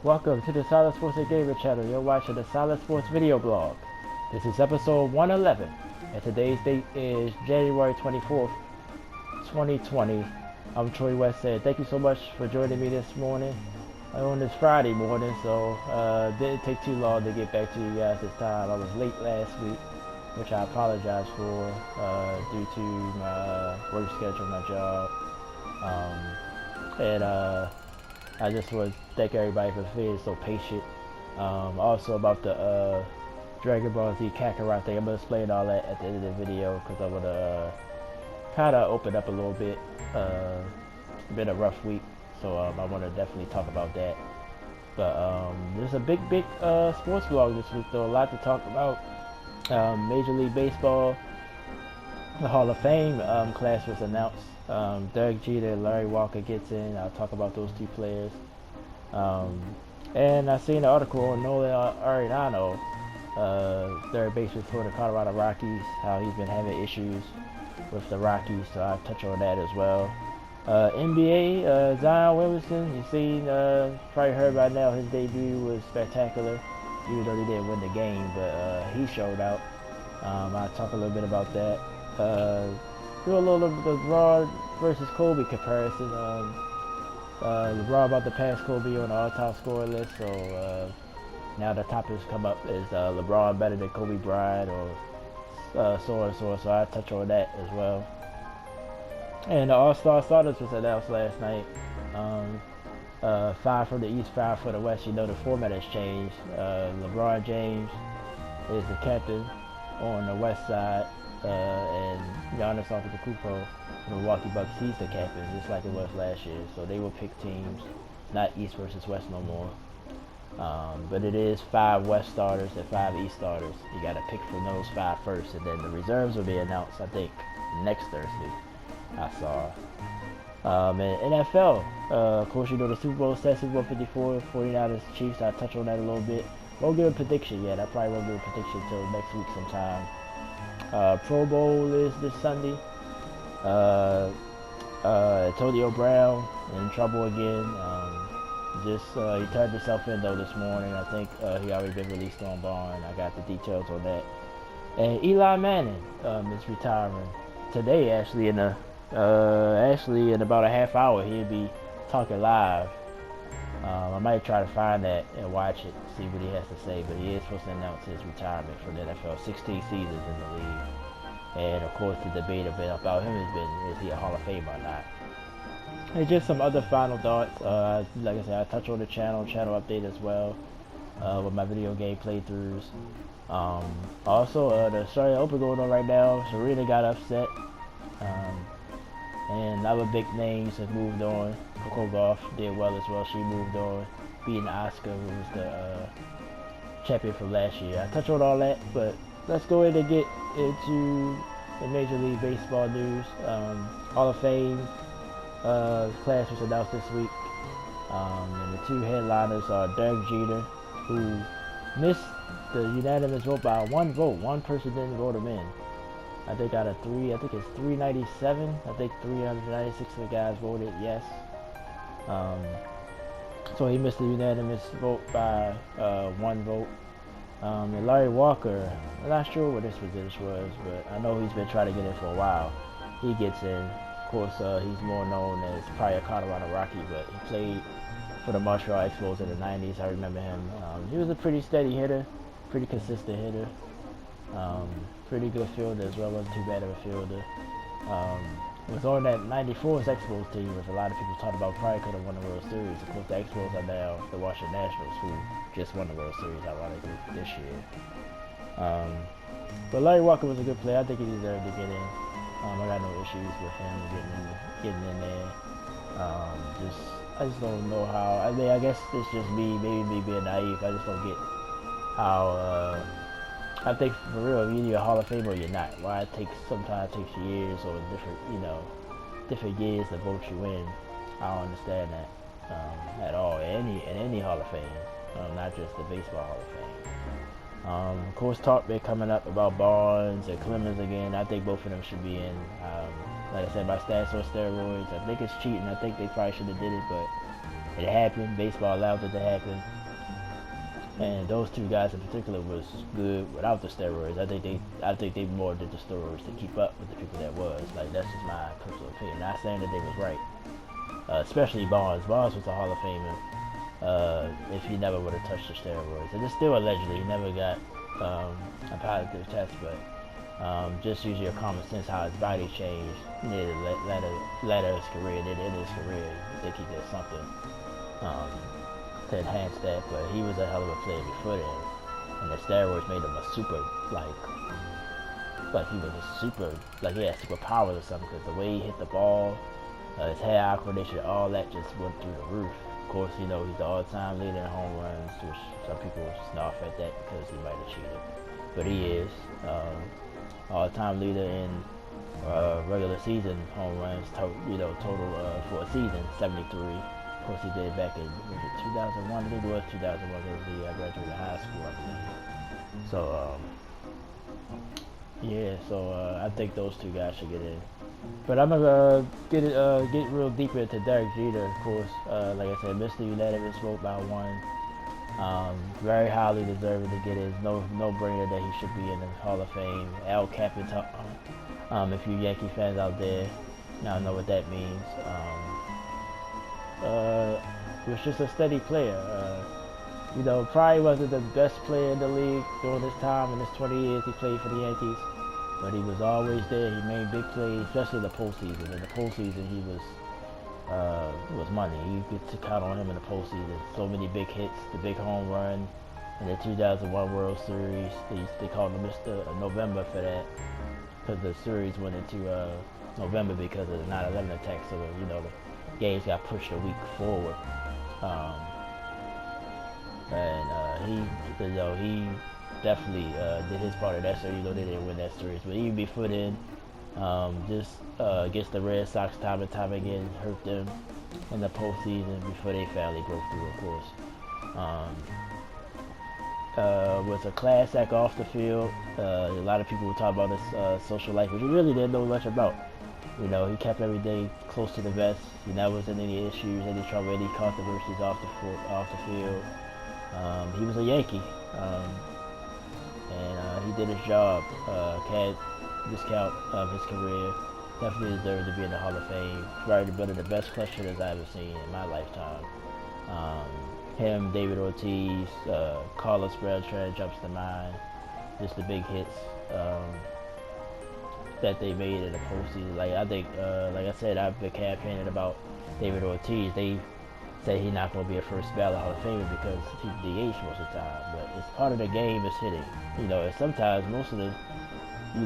Welcome to the Solid Sports and Gamer channel. You're watching the Solid Sports video blog. This is episode 111, and today's date is January 24th, 2020. I'm Troy West. Thank you so much for joining me this morning on this Friday morning. So didn't take too long to get back to you guys this time. I was late last week, which I apologize for due to my work schedule, my job, and I just want to thank everybody for being so patient. Also about the Dragon Ball Z Kakarot thing, I'm going to explain all that at the end of the video because I want to kind of open up a little bit. It's been a rough week, so I want to definitely talk about that. But there's a big sports blog this week, though. A lot to talk about. Major League Baseball, the Hall of Fame class was announced. Derek Jeter and Larry Walker gets in. I'll talk about those two players. And I seen an article on Nolan Arenado, third baseman for the Colorado Rockies, how he's been having issues with the Rockies, so I'll touch on that as well. NBA, Zion Willamson, you seen, probably heard by now, his debut was spectacular, even though he didn't win the game, but he showed out. I'll talk a little bit about that. Do a little of the LeBron versus Kobe comparison. LeBron about to pass Kobe on the all-time scorer list, so now the topics come up is LeBron better than Kobe Bryant, or so and so. So I touch on that as well. And the All-Star starters was announced last night. 5 from the East, 5 for the West. You know the format has changed. LeBron James is the captain on the West side, and Giannis Antetokounmpo from the Milwaukee Bucks, he's the captain, just like it was last year. So they will pick teams, not East versus West no more. But it is 5 West starters and 5 East starters. You got to pick from those 5 first, and then the reserves will be announced, I think, next Thursday. I saw. And NFL, of course, you know the Super Bowl set, Super Bowl 54, 49ers Chiefs. I'll touch on that a little bit. Won't give a prediction yet. I probably won't give a prediction until next week sometime. Pro Bowl is this Sunday. Antonio Brown in trouble again. He turned himself in though this morning. I think he already been released on bond. I got the details on that. And Eil Manning is retiring today. Actually, in about a half hour, he'll be talking live. I might try to find that and watch it, see what he has to say. But he is supposed to announce his retirement from the NFL. 16 seasons in the league. And of course, the debate about him has been, is he a Hall of Fame or not? And just some other final thoughts. Like I said, I touch on the channel update as well, with my video game playthroughs. Also, the Australian Open going on right now. Serena got upset. And other big names have moved on. Coco Gauff did well as well. She moved on, beating Oscar, who was the champion from last year. I touch on all that, but let's go ahead and get into the Major League Baseball news. Hall of Fame class was announced this week. And the 2 headliners are Derek Jeter, who missed the unanimous vote by 1 vote. 1 person didn't vote him in. I think out of 3, I think it's 397. I think 396 of the guys voted yes. So he missed the unanimous vote by 1 vote. And Larry Walker, I'm not sure what his position was, but I know he's been trying to get in for a while. He gets in. Of course, he's more known as probably a Colorado Rocky, but he played for the Montreal Expos in the 90s. I remember him. He was a pretty steady hitter, pretty consistent hitter. Pretty good fielder as well, wasn't too bad of a fielder. Was on that 94's Expos team, which a lot of people talked about probably could have won the World Series. Of course, the Expos are now the Washington Nationals, who just won the World Series, ironically, this year. But Larry Walker was a good player. I think he deserved to get in. I got no issues with him getting in there. I just don't know how. I mean, I guess it's just maybe me being naive. I just don't get how. I think for real, you're either a Hall of Fame or you're not. Why sometimes it takes years or different years to vote you in. I don't understand that at all. In any Hall of Fame, not just the Baseball Hall of Fame. Of course, talk been coming up about Barnes and Clemens again. I think both of them should be in. Like I said, my stats on steroids. I think it's cheating. I think they probably should have did it, but It happened. Baseball allowed it to happen. And those two guys in particular was good without the steroids. I think they more did the steroids to keep up with the people that was. Like, that's just my personal opinion. Not saying that they was right. Especially Bonds. Bonds was a Hall of Famer. If he never would have touched the steroids. And it's still allegedly, he never got a positive test, but just use your common sense how his body changed near the latter of his career, near the end of his career. I think he did something to enhance that, but he was a hell of a player before that. And the steroids made him a super, like he was a super, like he had superpowers or something, because the way he hit the ball, his hand-eye coordination, all that just went through the roof. Of course, you know, he's the all-time leader in home runs, which some people scoff at that because he might have cheated. But he is all-time leader in regular season home runs, total for a season, 73. Of course, he did it back in 2001. I think it was 2001. It was the year I graduated high school, I believe. So, yeah. So I think those two guys should get in. But I'm gonna get real deeper into Derek Jeter. Of course, like I said, Mr. Unanimous vote by one. Very highly deserving to get in. No brainer that he should be in the Hall of Fame. El Capitan. If you Yankee fans out there, now know what that means. Was just a steady player. You know, probably wasn't the best player in the league during this time. In his 20 years he played for the Yankees, but he was always there. He made big plays, especially in the postseason. In the postseason, he was money. You could count on him in the postseason. So many big hits, the big home run in the 2001 World Series. They called him Mr. November for that, because the series went into November because of the 9/11 attack. So you know, the games got pushed a week forward. He definitely did his part of that series. You know, they didn't win that series, but even before then, just against the Red Sox time and time again, hurt them in the postseason before they finally broke through, of course. Was a class act off the field. A lot of people would talk about his social life, which he really didn't know much about. You know, he kept everything close to the vest. He never was in any issues, any trouble, any controversies off the field. He was a Yankee, and he did his job. Can't discount his career. Definitely deserved to be in the Hall of Fame. Probably one of the best clutch hitters I've ever seen in my lifetime. Him, David Ortiz, Carlos Beltran jumps to mind. Just the big hits that they made in the postseason. Like I think, like I said, I've been campaigning about David Ortiz. They say he's not going to be a first ballot Hall of Famer because he's DH most of the time. But it's part of the game is hitting. You know, and sometimes most of you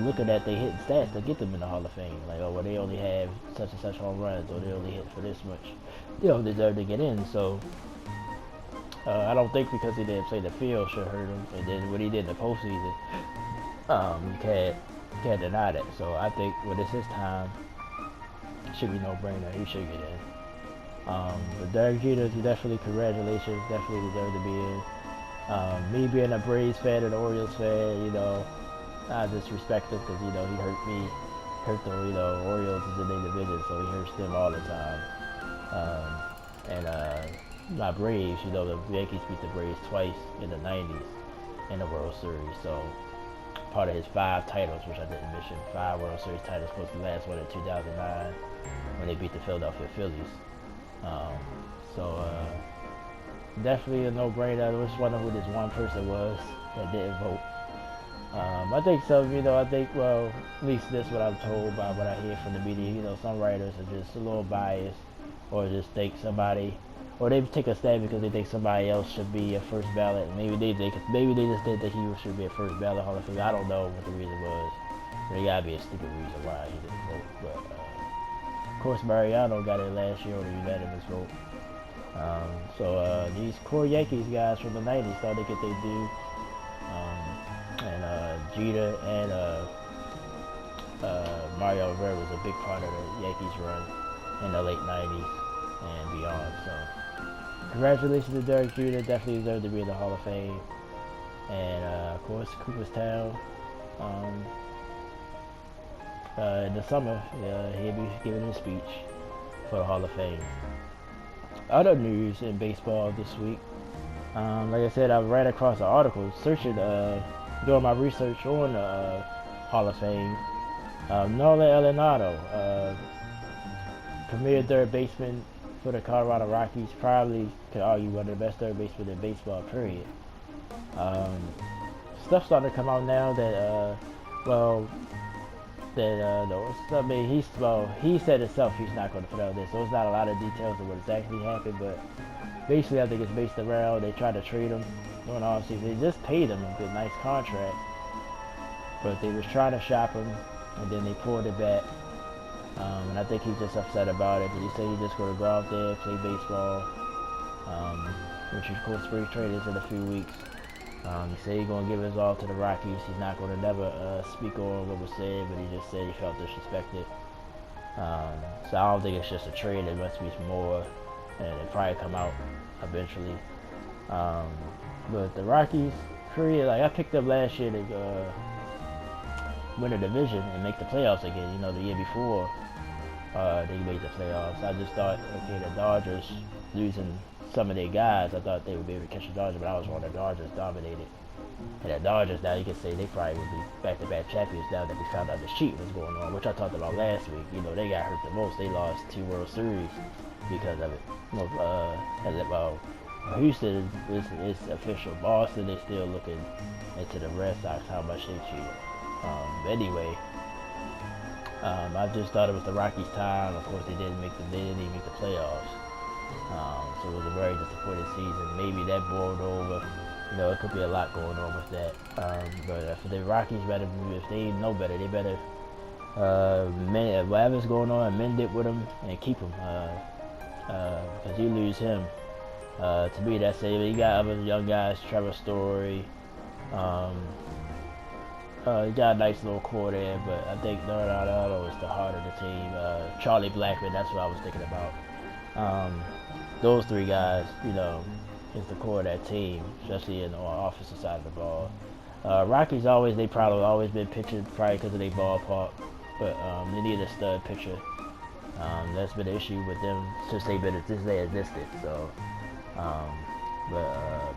looking at they hitting stats to get them in the Hall of Fame. Like, oh, well, they only have such and such home runs, or they only hit for this much. They don't deserve to get in. So I don't think because he didn't play the field should hurt him. And then what he did in the postseason, you can't deny that. So I think when it's his time, it should be no brainer. He should get in. But Derek Jeter, definitely congratulations. Definitely deserve to be in. Me being a Braves fan and an Orioles fan, you know, I just respect him because, you know, he hurt the, you know, Orioles is in their division, so he hurts them all the time. My Braves, you know, the Yankees beat the Braves twice in the 90s in the World Series, so part of his 5 titles, which I didn't mention, 5 World Series titles, plus the last one in 2009 when they beat the Philadelphia Phillies. Definitely a no-brainer. I was wondering who this one person was that didn't vote. I think some, you know, well, at least this is what I'm told by what I hear from the media. You know, some writers are just a little biased, or just think somebody, or they take a stand because they think somebody else should be a first ballot. Maybe they just think that he should be a first ballot Hall of Fame. I don't know what the reason was. There gotta be a stupid reason why he didn't vote. But of course, Mariano got it last year on a unanimous vote. These core Yankees guys from the 90s thought they get their due. Jeter and Mario Rivera was a big part of the Yankees run in the late 90s and beyond. So congratulations to Derek Jeter. Definitely deserved to be in the Hall of Fame. And of course, Cooperstown. In the summer, he'll be giving his speech for the Hall of Fame. other news in baseball this week. Like I said, I ran across an article searching, doing my research on the Hall of Fame. Nolan Arenado, premier third baseman for the Colorado Rockies, probably could argue one of the best third basemen in baseball, period. Stuff starting to come out now that, I mean, he said himself he's not going to put out this, so it's not a lot of details of what exactly happened, but basically I think it's based around they tried to trade him during the offseason. They just paid him a good, nice contract, but they was trying to shop him, and then they pulled it back. And I think he's just upset about it, but he said he's just going to go out there, play baseball, which of course spring trade is in a few weeks. He said he's going to give his all to the Rockies. He's not going to never speak on what was said, but he just said he felt disrespected. So I don't think it's just a trade. It must be more, and it'll probably come out eventually. But the Rockies, like I picked up last year to win a division and make the playoffs again. You know, the year before they made the playoffs. I just thought, okay, the Dodgers losing some of their guys, I thought they would be able to catch the Dodgers, but I was wrong. The Dodgers dominated. And the Dodgers, now you can say they probably would be back-to-back champions now that we found out the cheat was going on, which I talked about last week. You know, they got hurt the most. They lost 2 World Series because of it. You know, Houston is official. Boston, they still looking into the Red Sox, how much they cheated. Anyway, I just thought it was the Rockies' time. Of course, they didn't even make the playoffs. So it was a very disappointing season. Maybe that boiled over. You know, it could be a lot going on with that. But for the Rockies, if they know better, they better whatever's going on, mend it with them and keep him. Because you lose him, to me, that's it. You got other young guys, Trevor Story. You got a nice little core there, but I think Arenado is the heart of the team. Charlie Blackmon, that's what I was thinking about. Those 3 guys, you know, is the core of that team, especially in the offensive side of the ball. Rockies they probably always been pitching, probably because of their ballpark, but they need a stud pitcher. That's been an issue with them since they existed. So,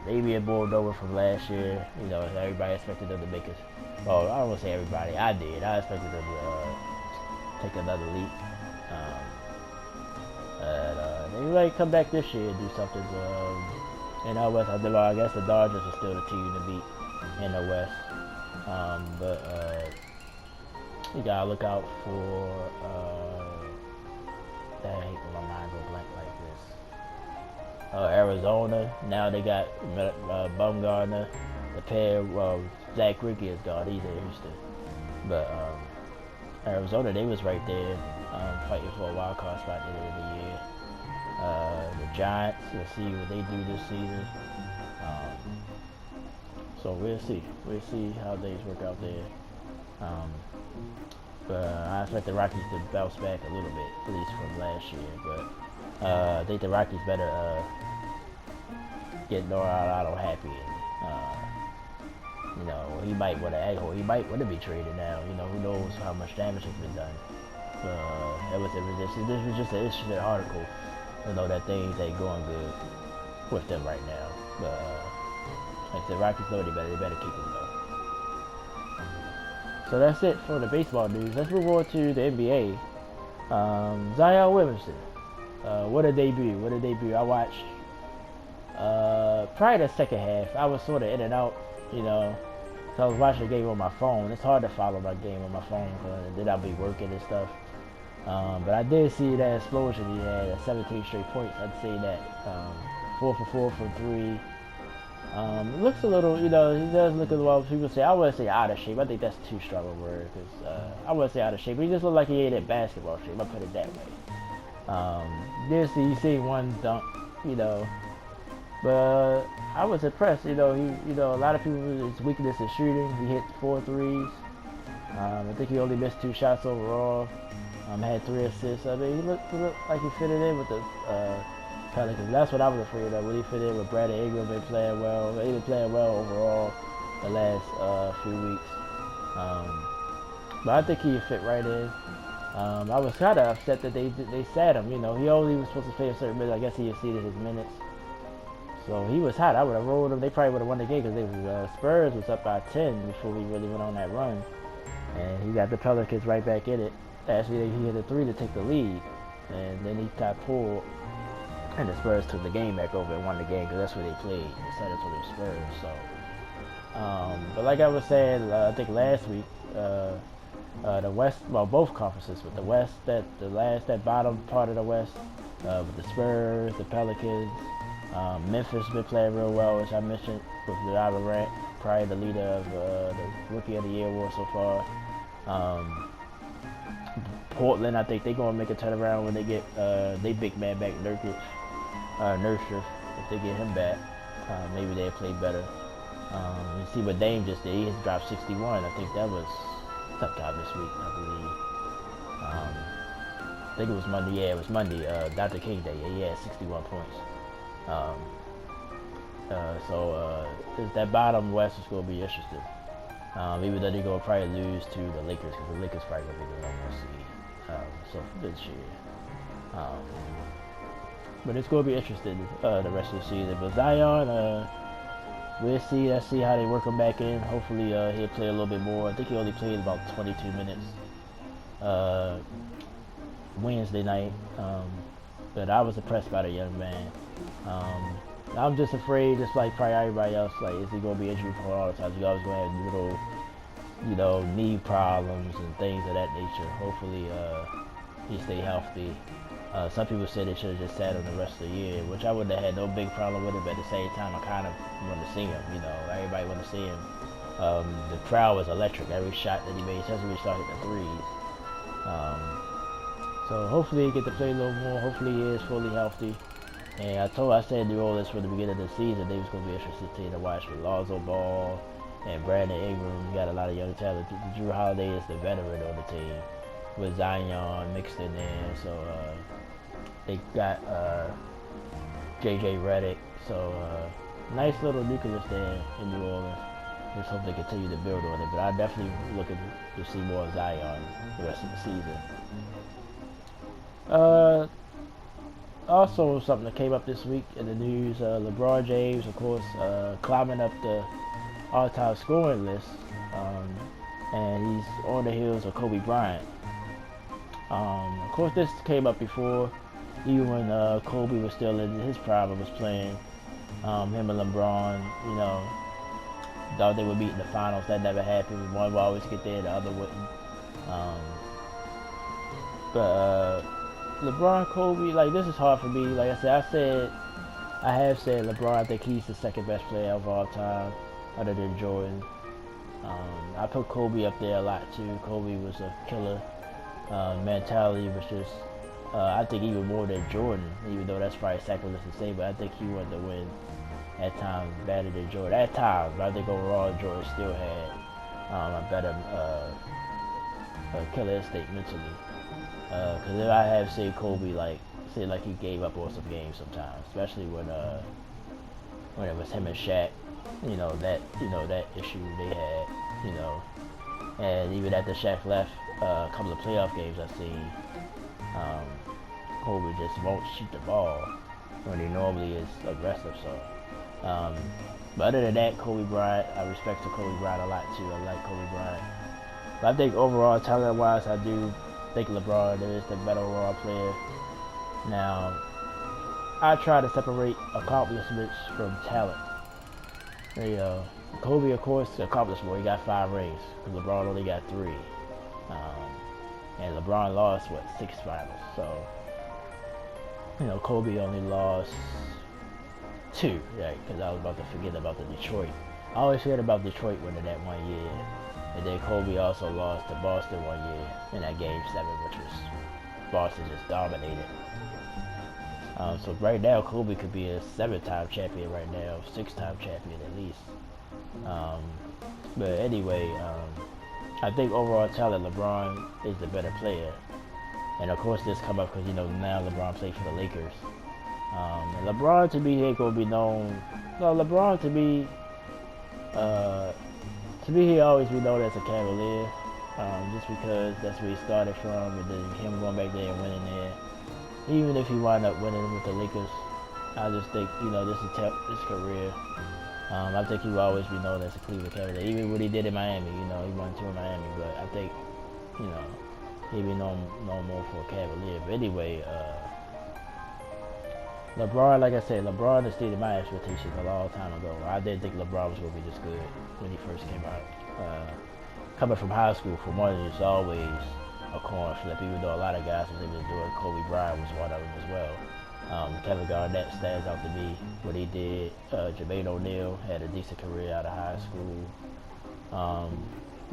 maybe it boiled over from last year. You know, everybody expected them to make it. Well, I don't want to say everybody. I did. I expected them to take another leap. They might come back this year and do something. In the West, I guess the Dodgers are still the team to beat in the West. You gotta look out for. I hate when my mind go blank like this. Arizona. Now they got Bumgarner. The pair. Zach Greinke is gone. He's in Houston. But Arizona, they was right there, fighting for a wild card spot at the end of the year. The Giants, let's see what they do this season. So we'll see. We'll see how things work out there. But I expect the Rockies to bounce back a little bit, at least from last year. But I think the Rockies better get Arenado happy. You know, he might want to be traded now. You know, who knows how much damage has been done. This was just an interesting article. You know that things ain't going good with them right now. But like I said, Rockies know they better keep him though. So that's it for the baseball news. Let's move on to the NBA. Zion Willamson. What a debut. I watched probably the second half. I was sort of in and out, you know. So I was watching the game on my phone. It's hard to follow my game on my phone because then I'll be working and stuff. But I did see that explosion he had at 17 straight points. I'd say that 4 for 4 from 3. It looks a little, you know, he does look a little, people say, I wouldn't say out of shape. I think that's too strong a word because I wouldn't say out of shape. But he just looked like he ain't in basketball shape. I'll put it that way. You see one dunk, you know. But I was impressed, you know. A lot of people, his weakness is shooting. He hit 4 threes. I think he only missed 2 shots overall. Had 3 assists. I mean, he looked like he fitted in with the Pelicans. That's what I was afraid of. When he fit in with Brandon Ingram, been playing well. They've been playing well overall the last few weeks. But I think he fit right in. I was kind of upset that they sat him. You know, he only was supposed to play a certain minute. I guess he exceeded his minutes. So he was hot. I would have rolled him. They probably would have won the game because Spurs was up by 10 before we really went on that run. And he got the Pelicans right back in it. Actually, he hit a 3 to take the lead. And then he got pulled. And the Spurs took the game back over and won the game because that's where they played instead of for the Spurs. So, but like I was saying, I think last week, the West, well, both conferences, but the West, that bottom part of the West, with the Spurs, the Pelicans, Memphis been playing real well, which I mentioned with the Rant, probably the leader of the Rookie of the Year award so far. Portland, I think they're gonna make a turnaround when they get they big man back, Nurkic. If they get him back, maybe they'll play better. You see what Dame just did. He just dropped 61. I think that was sometime this week, I believe. I think it was Monday. Yeah, it was Monday. Dr. King Day. Yeah, he had 61 points. So that bottom West is going to be interesting. Even though they're going to probably lose to the Lakers, because the Lakers probably going to be the number 1 seed. So for this year. But it's going to be interesting the rest of the season. But Zion, we'll see. Let's see how they work him back in. Hopefully he'll play a little bit more. I think he only played about 22 minutes Wednesday night. But I was impressed by the young man. I'm just afraid, just like probably everybody else, like, is he going to be injury prone all the time? He's always going to have little, you know, knee problems and things of that nature. Hopefully he stay healthy. Some people said they should have just sat him the rest of the year, which I wouldn't have had no big problem with it, but at the same time, I kind of want to see him, you know. Everybody want to see him. The crowd was electric. Every shot that he made, especially when he started the threes. So hopefully he get to play a little more. Hopefully he is fully healthy. And I said New Orleans from the beginning of the season, they was going to be interested to watch with Lonzo Ball and Brandon Ingram. You got a lot of young talent. Drew Holiday is the veteran on the team with Zion mixed in there. So they got JJ Redick. So nice little nucleus there in New Orleans. Just hope they continue to build on it. But I'm definitely looking to see more Zion the rest of the season. Also, something that came up this week in the news, LeBron James, of course, climbing up the all-time scoring list, and he's on the heels of Kobe Bryant. Of course, this came up before, even when Kobe was still in his prime and was playing. Him and LeBron, you know, thought they would meet in the finals. That never happened. One would always get there, the other wouldn't. But LeBron, Kobe, like, this is hard for me. Like I have said LeBron, I think he's the second best player of all time, other than Jordan. I put Kobe up there a lot too. Kobe was a killer. Mentality was just, I think even more than Jordan, even though that's probably sacrilege to say, but I think he wanted to win at times better than Jordan. At times, but I think overall Jordan still had a better killer instinct mentally. Because if I have seen Kobe like he gave up on some games sometimes, especially when it was him and Shaq, you know that issue they had, you know, and even after Shaq left, a couple of playoff games I've seen, Kobe just won't shoot the ball when he normally is aggressive. So, but other than that, Kobe Bryant, I respect Kobe Bryant a lot too. I like Kobe Bryant, but I think overall talent-wise, I do think LeBron is the better overall player. Now, I try to separate accomplishments from talent. You know, Kobe, of course, accomplished more. He got 5 rings, because LeBron only got 3. And LeBron lost, 6 finals. So, you know, Kobe only lost 2, right? Because I was about to forget about the Detroit. I always forget about Detroit winning that 1 year. And then Kobe also lost to Boston 1 year in that Game 7, which was Boston just dominated. So right now, Kobe could be a 7-time champion right now, 6-time champion at least. But anyway, I think overall talent, LeBron is the better player. And of course, this come up because, you know, now LeBron plays for the Lakers. And LeBron to me ain't gonna be known. No, LeBron to me, he'll always be known as a Cavalier. just because that's where he started from, and then him going back there and winning there. Even if he wound up winning with the Lakers, I just think, this is his career. I think he will always be known as a Cleveland Cavalier. Even what he did in Miami, he won 2 in Miami, but I think, he'd be known more for a Cavalier. But anyway, LeBron, like I said, LeBron exceeded my expectations a long time ago. I didn't think LeBron was going to be this good when he first came out. Coming from high school, for one, it was always a coin flip, even though a lot of guys was able to do it. Kobe Bryant was one of them as well. Kevin Garnett stands out to me, what he did. Jermaine O'Neal had a decent career out of high school.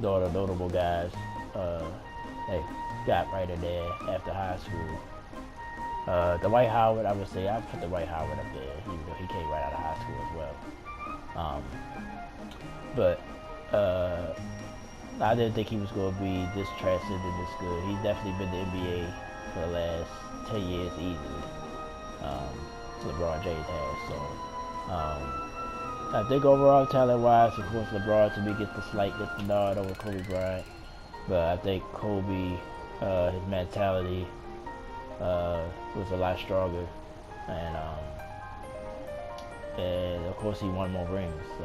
The notable guys they got right in there after high school. Dwight Howard, I would say, I put Dwight Howard up there, even though he came right out of high school as well. I didn't think he was going to be this transcendent, this good. He's definitely been in the NBA for the last 10 years easily. LeBron James has. So I think overall talent-wise, of course, LeBron to me gets the nod over Kobe Bryant. But I think Kobe, his mentality was a lot stronger, and of course he won more rings. So,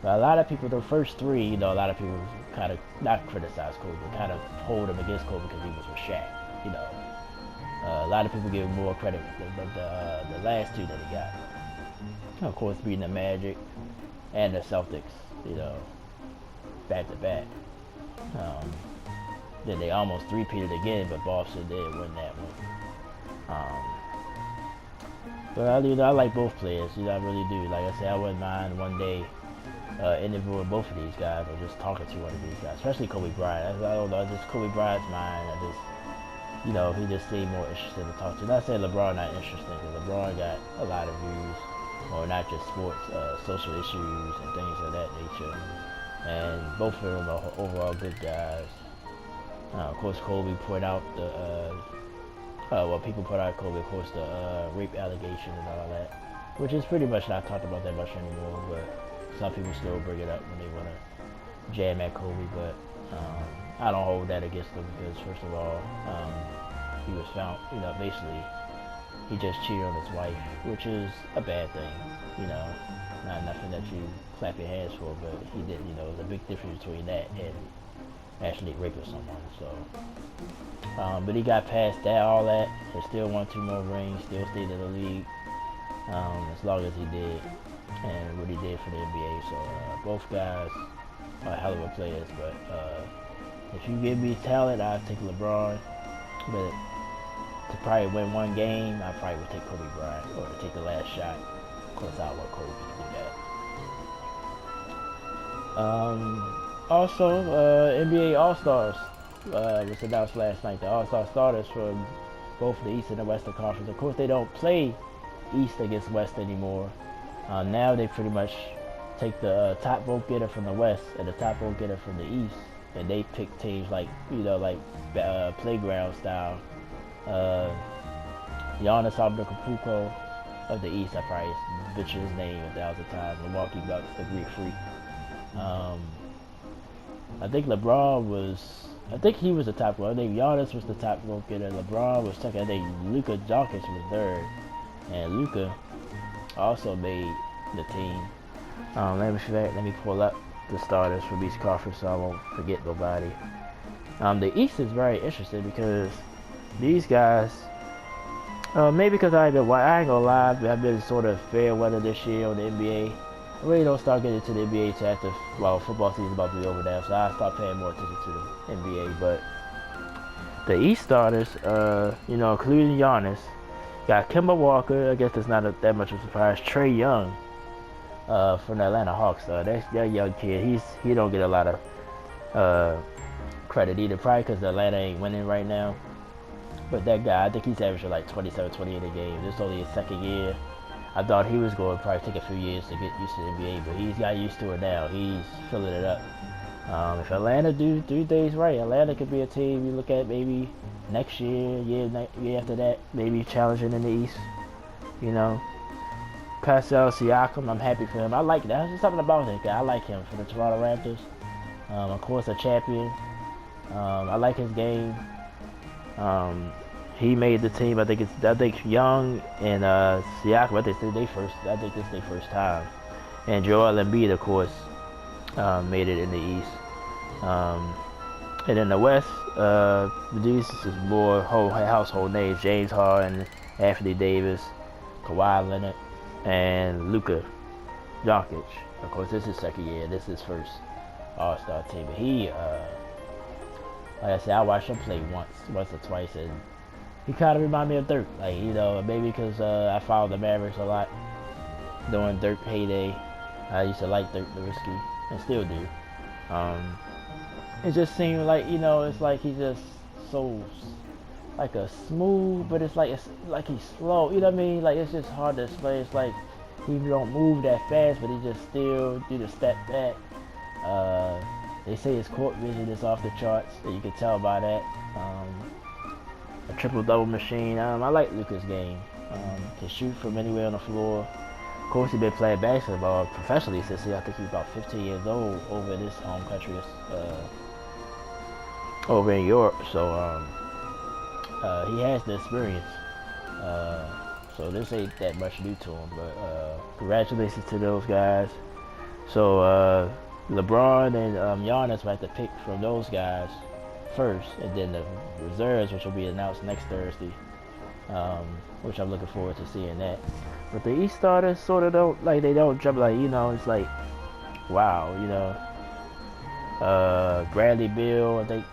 but a lot of people, the first 3, a lot of people kind of not criticize Kobe, but kind of hold him against Kobe because he was with Shaq. A lot of people give him more credit than the last 2 that he got. Of course, beating the Magic and the Celtics, back to back. Then they almost three-peated again, but Boston did win that one. But I like both players. I really do. Like I said, I wouldn't mind one day interviewing both of these guys or just talking to one of these guys, especially Kobe Bryant. I don't know, just Kobe Bryant's mind. He just seemed more interested to talk to. Not saying LeBron not interesting, because LeBron got a lot of views, or not just sports, social issues and things of that nature. And both of them are overall good guys. Of course, Kobe put out people put out Kobe, of course, the rape allegation and all that, which is pretty much not talked about that much anymore, but some people still bring it up when they want to jam at Kobe, but I don't hold that against him because, first of all, he was found, basically, he just cheated on his wife, which is a bad thing, not nothing that you clap your hands for, but he did, there's a big difference between that and actually raping someone, so. But he got past that, all that, and still won 2 more rings, still stayed in the league, as long as he did, and what he did for the NBA, so both guys are hell of a players, but if you give me talent, I'll take LeBron, but to probably win 1 game, I probably would take Kobe Bryant, or to take the last shot. Of course, I want Kobe to do that. Also, NBA All-Stars was announced last night. The All-Star starters from both the East and the Western Conference. Of course, they don't play East against West anymore. Now they pretty much take the top vote getter from the West and the top vote getter from the East, and they pick teams like, playground style. Giannis Antetokounmpo of the East, I probably butchered his name 1,000 times. Milwaukee Bucks, the Greek Freak. I think he was the top one. I think Giannis was the top vote getter. LeBron was second. I think Luka Doncic was third, and Luka also made the team. Let me pull up the starters from each conference so I won't forget nobody. The East is very interesting because these guys, maybe because I ain't gonna lie, I've been sort of fair weather this year on the NBA. I really don't start getting to the NBA till after, football season's about to be over now, so I start paying more attention to the NBA. But the East starters, including Giannis, got Kemba Walker. I guess that's not that much of a surprise. Trae Young, from the Atlanta Hawks. That young kid, he don't get a lot of credit either, probably because Atlanta ain't winning right now. But that guy, I think he's averaging like 27, 28 a game. This is only his second year. I thought he was going to probably take a few years to get used to the NBA, but he's got used to it now. He's filling it up. If Atlanta do things right, Atlanta could be a team you look at maybe next year after that, maybe challenging in the East. Pascal Siakam, I'm happy for him. I like that. There's something about that guy. I like him for the Toronto Raptors. Of course, a champion. I like his game. He made the team. I think Young and Siakam. I think this is their first time. And Joel Embiid, of course, made it in the East. And in the West, these is more household names: James Harden, Anthony Davis, Kawhi Leonard, and Luka Doncic. Of course, this is second year. This is first All-Star team. But he, like I said, I watched him play once or twice, and he kind of reminded me of Dirk. Like, you know, maybe because I followed the Mavericks a lot during Dirk heyday. I used to like Dirk Nowitzki, and still do. It just seemed like, you know, it's like he's just so like a smooth, but it's like he's slow. You know what I mean? Like, it's just hard to explain. It's like he don't move that fast, but he just still do the step back. They say his court vision is off the charts, and you can tell by that. A triple-double machine. I like Luka's game. Can shoot from anywhere on the floor. Of course, he's been playing basketball professionally since I think he's about 15 years old over in his home country, over in Europe. So he has the experience. So this ain't that much new to him. But congratulations to those guys. So LeBron and Giannis might have to pick from those guys first, and then the reserves, which will be announced next Thursday, which I'm looking forward to seeing that. But the East starters sort of don't jump, like, you know, it's like, wow, you know. Bradley Beal, I think,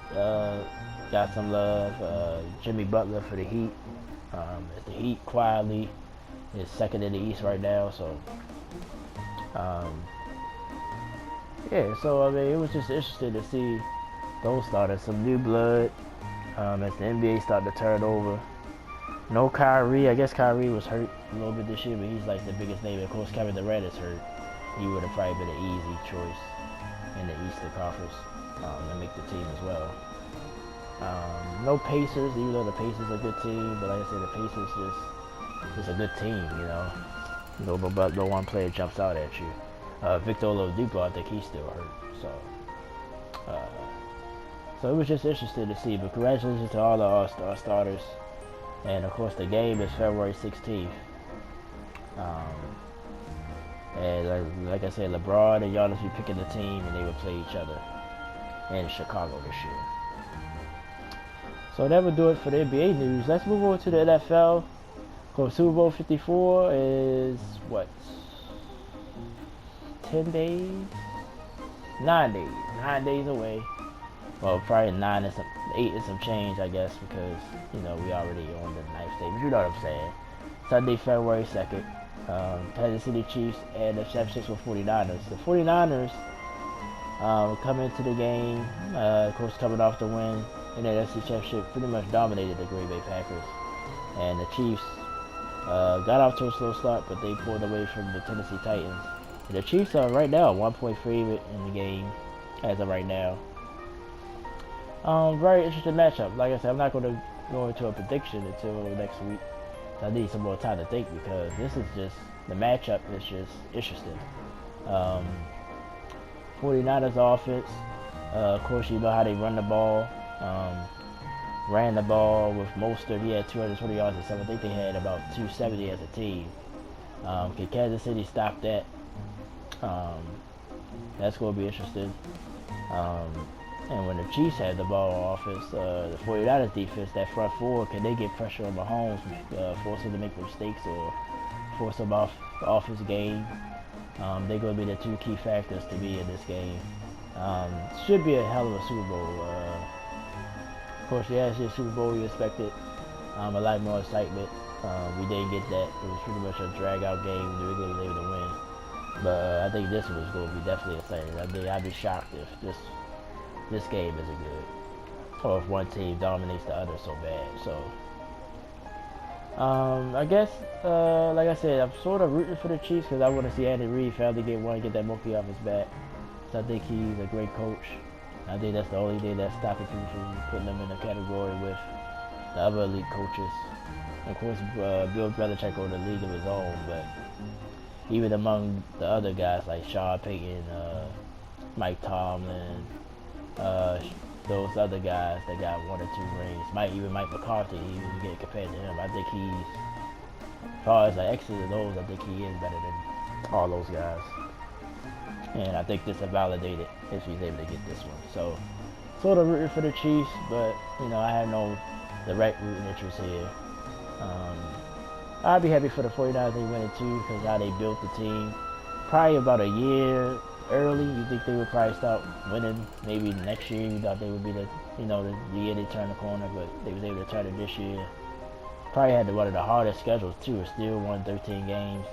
got some love. Jimmy Butler for the Heat. The Heat quietly is second in the East right now, so yeah, so I mean, it was just interesting to see those starters, some new blood, as the NBA started to turn over. No Kyrie. I guess Kyrie was hurt a little bit this year, but he's like the biggest name. Of course, Kevin Durant is hurt. He would have probably been an easy choice in the Eastern Conference to make the team as well. No Pacers, even though the Pacers are a good team, but like I said, the Pacers just a good team, you know. No one player jumps out at you. Victor Oladipo, I think he's still hurt. So it was just interesting to see. But congratulations to all the All-Star starters. And of course, the game is February 16th. And like I said, LeBron and Giannis will be picking the team, and they will play each other in Chicago this year. So that would do it for the NBA news. Let's move on to the NFL. Of course, Super Bowl 54 is what? 10 days? 9 days. 9 days away. Well, probably 9 and 8 and some change, I guess, because, you know, we already on the 9th day. But you know what I'm saying. Sunday, February 2nd. Kansas City Chiefs and the San Francisco 49ers. The 49ers come into the game, of course, coming off the win in the NFC Championship, pretty much dominated the Green Bay Packers. And the Chiefs got off to a slow start, but they pulled away from the Tennessee Titans. And the Chiefs are right now 1-point favorite in the game as of right now. Very interesting matchup. Like I said, I'm not going to go into a prediction until next week. I need some more time to think, because this is just, the matchup is just interesting. 49ers offense, of course, you know how they run the ball. Ran the ball with Mostert. He had 220 yards and 7. I think they had about 270 as a team. Can Kansas City stop that? That's going to be interesting. And when the Chiefs had the ball offense, the 49ers defense, that front four, can they get pressure on Mahomes, force him to make mistakes or force him off his game? They're going to be the two key factors to be in this game. Should be a hell of a Super Bowl. Of course, last year's Super Bowl, we expected a lot more excitement. We didn't get that. It was pretty much a drag-out game. New England was able to win. But I think this was going to be definitely exciting. I mean, I'd be shocked if this game isn't good, or if one team dominates the other so bad. So, I guess, like I said, I'm sort of rooting for the Chiefs, because I want to see Andy Reid finally get that monkey off his back. So I think he's a great coach. I think that's the only thing that's stopping people from putting them in a category with the other elite coaches. Of course, Bill Belichick owns a league of his own, but even among the other guys like Sean Payton, Mike Tomlin, those other guys that got 1 or 2 rings. Even Mike McCarthy, he was getting compared to him. I think as far as the X's and O's, I think he is better than all those guys. And I think this will validate it if he's able to get this one. So, sort of rooting for the Chiefs, but, I have no direct rooting interest here. I'd be happy for the 49ers they win it too, because how they built the team. Probably about a year early, you think they would probably start winning. Maybe next year you thought they would be the year they turned the corner, but they was able to turn it this year. Probably had one of the hardest schedules too, still won 13 games.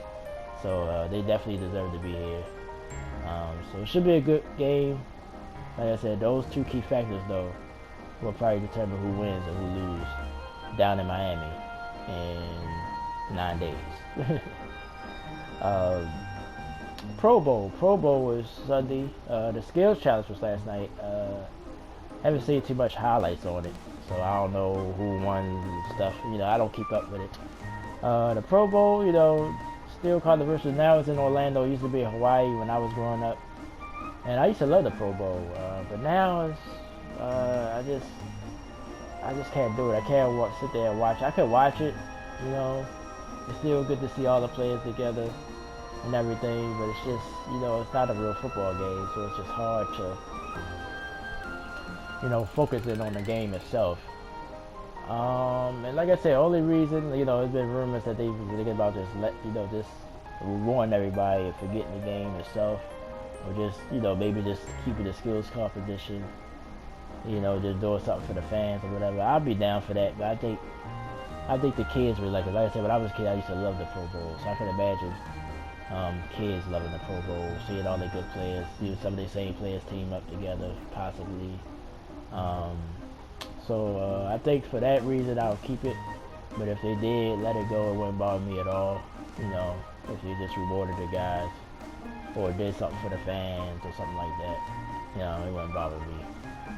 So they definitely deserve to be here. So it should be a good game. Like I said, those 2 key factors though will probably determine who wins and who loses down in Miami in 9 days. Pro Bowl was Sunday. The skills challenge was last night. Haven't seen too much highlights on it, so I don't know who won stuff. I don't keep up with it. The Pro Bowl, still controversial. Now it's in Orlando. It used to be in Hawaii when I was growing up, and I used to love the Pro Bowl. But now it's I just can't do it. I can't sit there and watch. I could watch it. It's still good to see all the players together and everything, but it's just, it's not a real football game, so it's just hard to, focus in on the game itself. And like I said, only reason, there's been rumors that they were thinking about just rewarding everybody and forgetting the game itself, or just, maybe just keeping the skills competition, just doing something for the fans or whatever. I'd be down for that, but I think the kids were like I said, when I was a kid, I used to love the Pro Bowl, so I can imagine kids loving the Pro Bowl, seeing all the good players, seeing some of the same players team up together, possibly. So I think for that reason, I'll keep it. But if they did let it go, it wouldn't bother me at all. If they just rewarded the guys or did something for the fans or something like that, it wouldn't bother me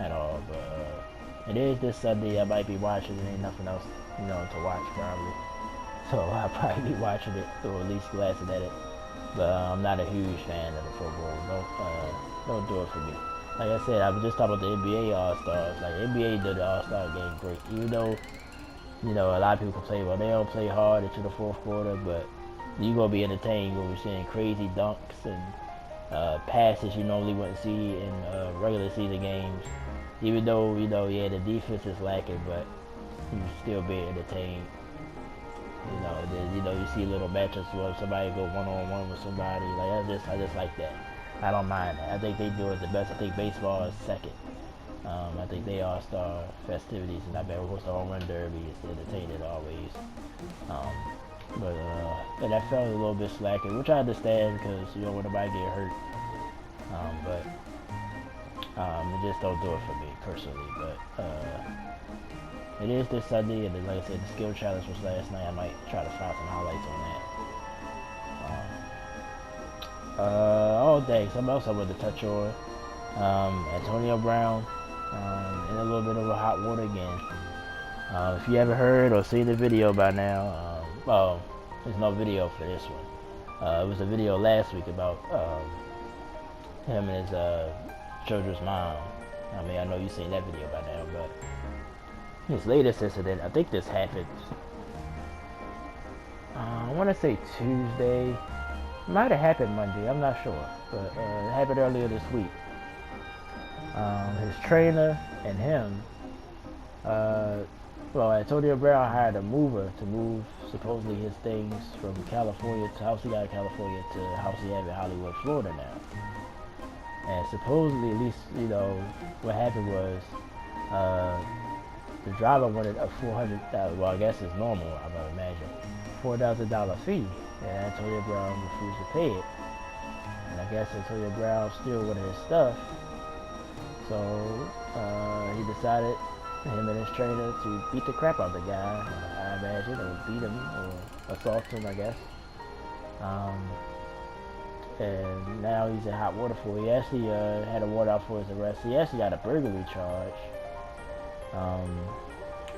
at all. But it is this Sunday. I might be watching. There ain't nothing else, to watch probably. So I'll probably be watching it, or at least glancing at it. But I'm not a huge fan of the Pro Bowl. Don't do it for me. Like I said, I was just talking about the NBA All-Stars. Like, NBA did the All-Star game great. Even though, a lot of people complain, well, they don't play hard into the 4th quarter, but you're going to be entertained. You're going to be seeing crazy dunks and passes you normally wouldn't see in regular season games. Even though, the defense is lacking, but you still be entertained. You see little matchups where somebody go one-on-one with somebody. Like, I just like that. I don't mind that. I think they do it the best. I think baseball is second. I think they All-Star festivities, and I bet what's the home run derby is entertaining always. But NFL is a little bit slacking, which I understand because when nobody get hurt. It just don't do it for me personally. But it is this Sunday, and then, like I said, the skill challenge was last night. I might try to find some highlights on that. Oh dang, something else I wanted to touch on. Antonio Brown in a little bit of a hot water again. If you haven't heard or seen the video by now, well, there's no video for this one. It was a video last week about him and his children's mom. I mean, I know you've seen that video by now, but his latest incident, I think this happened, I want to say Tuesday. It might have happened Monday, I'm not sure, but it happened earlier this week. His trainer and him, well, Antonio Brown hired a mover to move supposedly his things from California to house he got in California to house he had in Hollywood, Florida now. And supposedly, at least, what happened was, the driver wanted a $400,000, well, I guess it's normal, I would imagine, $4,000 fee, and Antonio Brown refused to pay it. And I guess Antonio Brown still wanted his stuff, so he decided, him and his trainer, to beat the crap out of the guy, I imagine, or beat him, or assault him, I guess. And now he's in hot water for it. He actually had a warrant out for his arrest. He actually got a burglary charge. I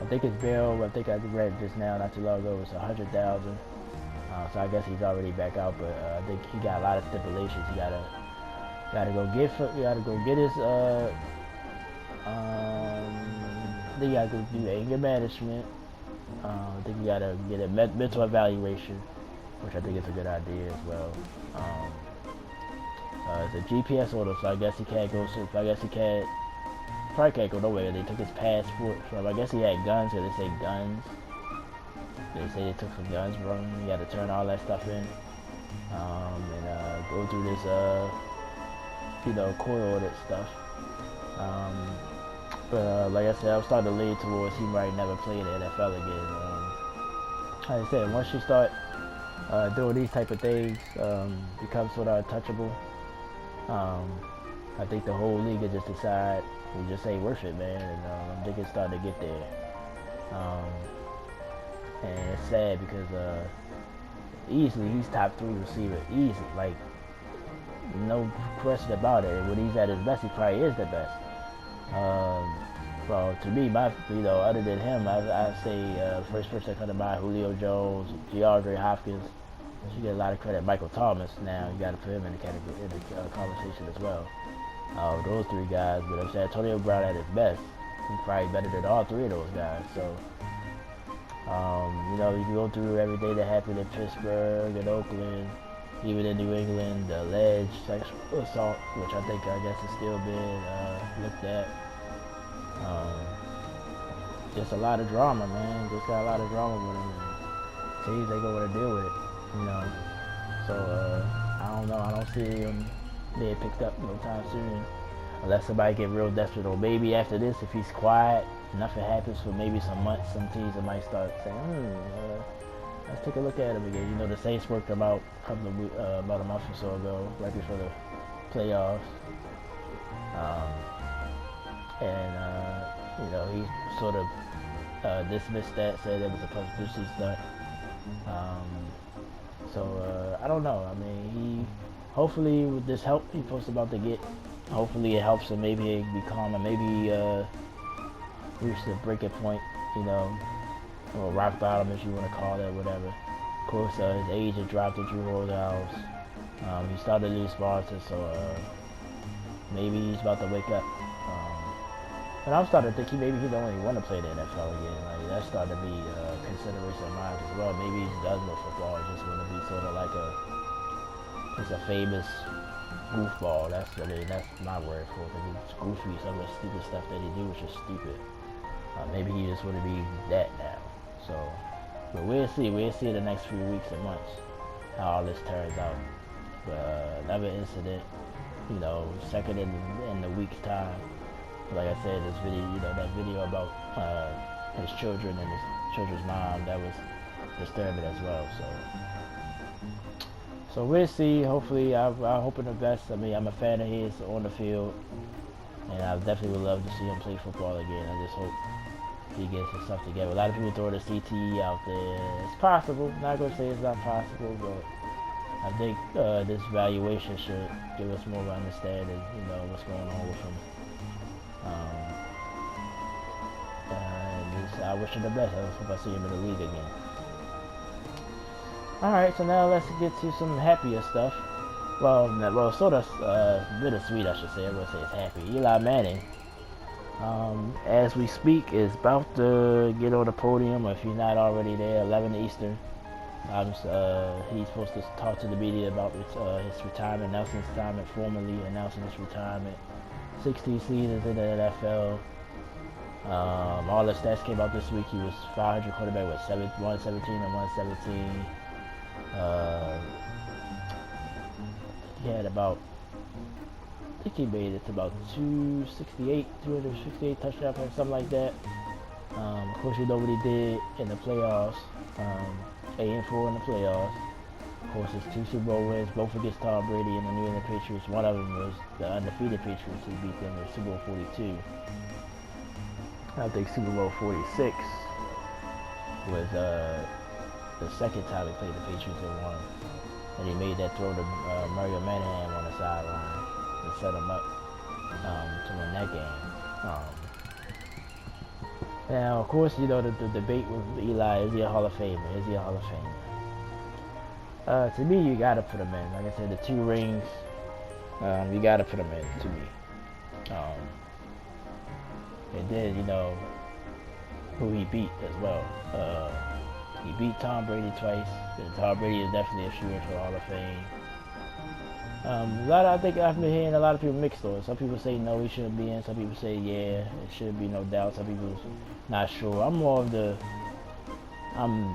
think his bail, I think I read just now, not too long ago, was $100,000. So I guess he's already back out, but I think he got a lot of stipulations. He got to Gotta go get his then you gotta go do anger management. I think you gotta get a mental evaluation, which I think is a good idea as well. It's a GPS order, so I guess he can't go. So I guess he probably can't go nowhere. They took his passport from. I guess he had guns, so they say guns. They say they took some guns from him. You got to turn all that stuff in, and go through this, court ordered stuff. But like I said, I'm starting to lean towards he might never play in the NFL again. Like I said, once you start doing these type of things, become sort of untouchable. I think the whole league will just decide we just ain't worth it, man, and I think it's starting to get there. And it's sad because easily he's top 3 receiver, easy, like no question about it. When he's at his best, he probably is the best. Well, to me, other than him, I say first person that comes to mind, Julio Jones, DeAndre Hopkins. You get a lot of credit. Michael Thomas. Now you got to put him in the category, in the conversation as well. Those 3 guys, but I'm saying Antonio Brown at his best, he's probably better than all 3 of those guys. So, you can go through everything that happened in Pittsburgh and Oakland, even in New England, the alleged sexual assault, which I guess is still being looked at. Just a lot of drama, man. Just got a lot of drama with him. And teams ain't gonna deal with it, So I don't know. I don't see him being picked up no time soon, unless somebody get real desperate. Or maybe after this, if he's quiet, nothing happens for maybe some months. Some teams that might start saying, let's take a look at him again. The Saints worked him out about a month or so ago, right before the playoffs. He sort of dismissed that, said it was a publicity stunt. I don't know. I mean, he hopefully with this help he's about to get, hopefully it helps him. Maybe he be calm, and maybe reach the breaking point, or rock bottom, as you want to call it, whatever. Of course, his agent dropped the Drew Holdhouse. He started to lose sponsors, so maybe he's about to wake up. And I'm starting to think maybe he don't really want to play the NFL again. Like, that's starting to be a consideration of mine as well. Maybe he does know football. He just want to be sort of like just a famous goofball. That's my word for it. It's goofy, some of the stupid stuff that he do, which is stupid. Maybe he just want to be that now. So, but we'll see. We'll see in the next few weeks and months how all this turns out. But another incident, second in the week's time. Like I said, this video, that video about his children and his children's mom, that was disturbing as well. So we'll see. Hopefully, I'm hoping the best. I mean, I'm a fan of his on the field, and I definitely would love to see him play football again. I just hope he gets his stuff together. A lot of people throw the CTE out there. It's possible. I'm not gonna say it's not possible, but I think this evaluation should give us more of an understanding, what's going on with him. I wish him the best. I hope I see him in the league again. Alright, so now let's get to some happier stuff. Well, sort of bittersweet, I should say. I wouldn't say it's happy. Eil Manning, as we speak, is about to get on the podium, or if he's not already there, 11 Eastern. He's supposed to talk to the media about his retirement, Nelson's retirement, formally announcing his retirement. 16 seasons in the NFL. All the stats came out this week. He was 500 quarterback with 117 and 117. He had about, I think he made it to about 268 touchdowns or something like that. Of course, you know what he did in the playoffs. 8-4 in the playoffs. Of course, his 2 Super Bowl wins, both against Tom Brady and the New England Patriots. One of them was the undefeated Patriots who beat them in Super Bowl 42. I think Super Bowl 46 was the second time he played the Patriots and won. And he made that throw to Mario Manningham on the sideline to set him up to win that game. Now, of course, the debate with Eli, is he a Hall of Famer? Is he a Hall of Famer? To me, you gotta put him in. Like I said, the 2 rings, You got to put him in to me. And then, you know, who he beat as well. He beat Tom Brady twice. And Tom Brady is definitely a shooter for Hall of Fame. I think I've been hearing a lot of people mixed on it. Some people say no, he shouldn't be in. Some people say yeah, it should be, no doubt. Some people not sure. I'm more of the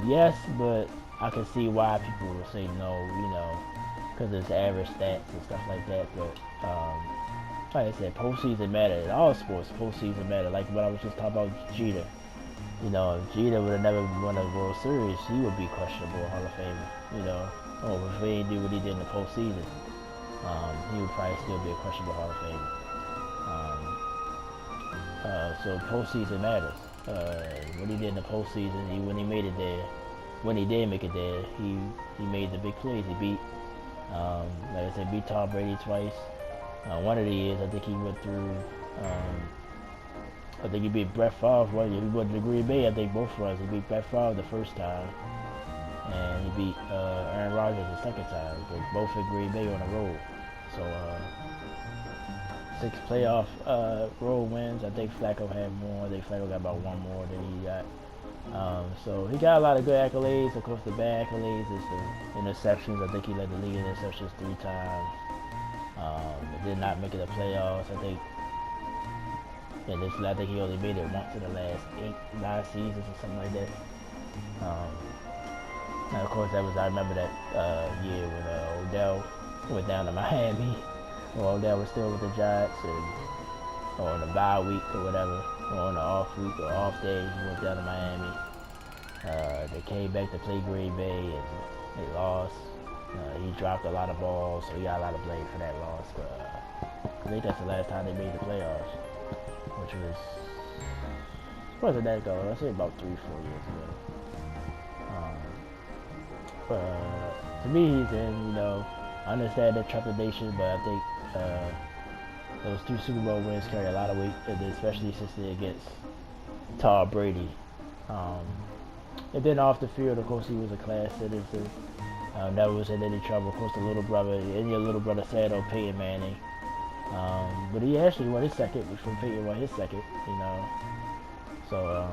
yes, but I can see why people will say no, you know, because it's average stats and stuff like that. But like I said, postseason matter. In all sports, postseason matter. Like what I was just talking about Jeter. You know, if Jeter would have never won a World Series, he would be questionable Hall of Famer. You know, if he didn't do what he did in the postseason, he would probably still be a questionable Hall of Famer. So postseason matters. What he did in the postseason, when he made it there, when he did make it there, he made the big plays. He beat, like I said, beat Tom Brady twice. One of the years, I think he went through. I think he beat Brett Favre. Well, he went to Green Bay. I think both runs. He beat Brett Favre the first time, and he beat Aaron Rodgers the second time. They both at Green Bay on the road. So 6 playoff road wins. I think Flacco had more. I think Flacco got about one more than he got. So he got a lot of good accolades. Of course, the bad accolades is the interceptions. I think he led the league in interceptions 3 times. Did not make it the playoffs. I think. And I think he only made it once in the last 9 seasons or something like that. And of course, I remember that year when Odell went down to Miami. Well, Odell was still with the Giants, and on the bye week or whatever, or on the off week or off day, he went down to Miami. They came back to play Green Bay, and they lost. He dropped a lot of balls, so he got a lot of blame for that loss. But I think that's the last time they made the playoffs, which wasn't that ago. I say about 3-4 years ago. To me, he's in. You know, I understand the trepidation, but I think those 2 Super Bowl wins carry a lot of weight, especially since they're against Tom Brady. And then off the field, of course, he was a class citizen. Never was in any trouble. Of course, the little brother, and your little brother said, Peyton Manning. But he actually won his second, before Peyton won his second, you know. So,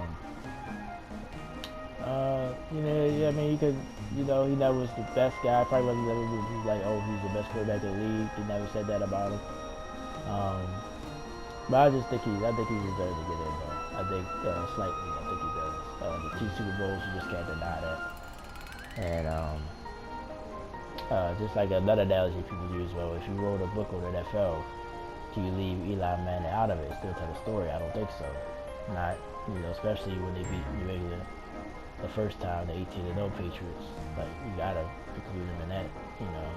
you know, yeah, I mean, he could, you know, he never was the best guy. Probably wasn't ever like, he's the best quarterback in the league. He never said that about him. But I just think he deserves to get in, though. I think, slightly, I think he does. The 2 Super Bowls, you just can't deny that. And, just like another analogy people use, well, if you wrote a book on the NFL, can you leave Eil Manning out of it and still tell the story? I don't think so. Not, you know, especially when they beat New England the first time, the 18-0 Patriots. Like, you gotta include them in that, you know.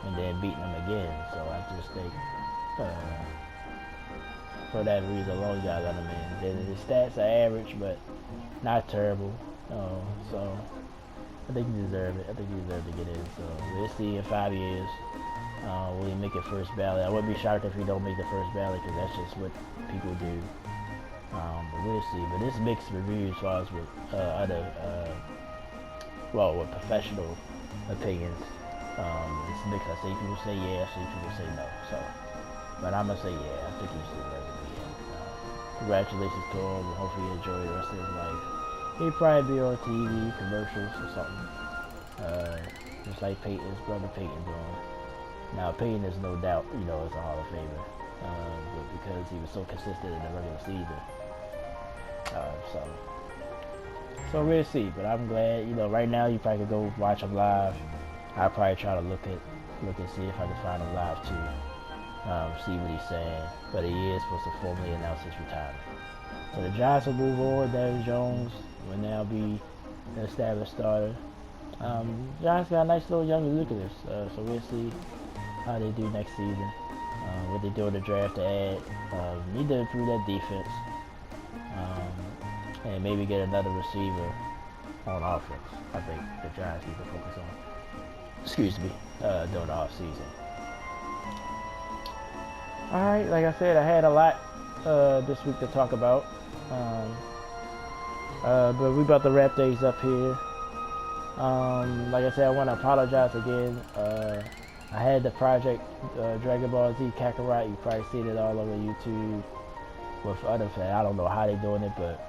And then beating them again. So I just think, for that reason alone, you gotta let them in. Then his stats are average, but not terrible. So I think he deserves it. I think he deserves to get in. So we'll see in 5 years. Will he make it first ballot? I wouldn't be shocked if he don't make the first ballot, because that's just what people do. But we'll see. But it's mixed reviews as far as with other, with professional opinions. It's mixed. I see people say yeah, I see people say no. So, but I'm gonna say yeah. I think he deserves to be in. Congratulations to him. Hopefully he enjoy the rest of his life. He'd probably be on TV, commercials or something. Just like his brother Peyton doing. Now Peyton is no doubt, you know, is a Hall of Famer. But because he was so consistent in the regular season. So we'll see. But I'm glad, you know, right now you probably could go watch him live. I'll probably try to look and see if I can find him live too. See what he's saying. But he is supposed to formally announce his retirement. So the Giants will move on. Daniel Jones will now be an established starter. Giants got a nice little young nucleus, so we'll see how they do next season. What they do in the draft to add. Need to improve that defense. And maybe get another receiver on offense. I think the Giants need to focus on. During the off season. Alright, like I said, I had a lot this week to talk about. But we about to wrap things up here. Like I said, I want to apologize again I had the project Dragon Ball Z Kakarot. You probably seen it all over YouTube with other fans. I don't know how they're doing it, but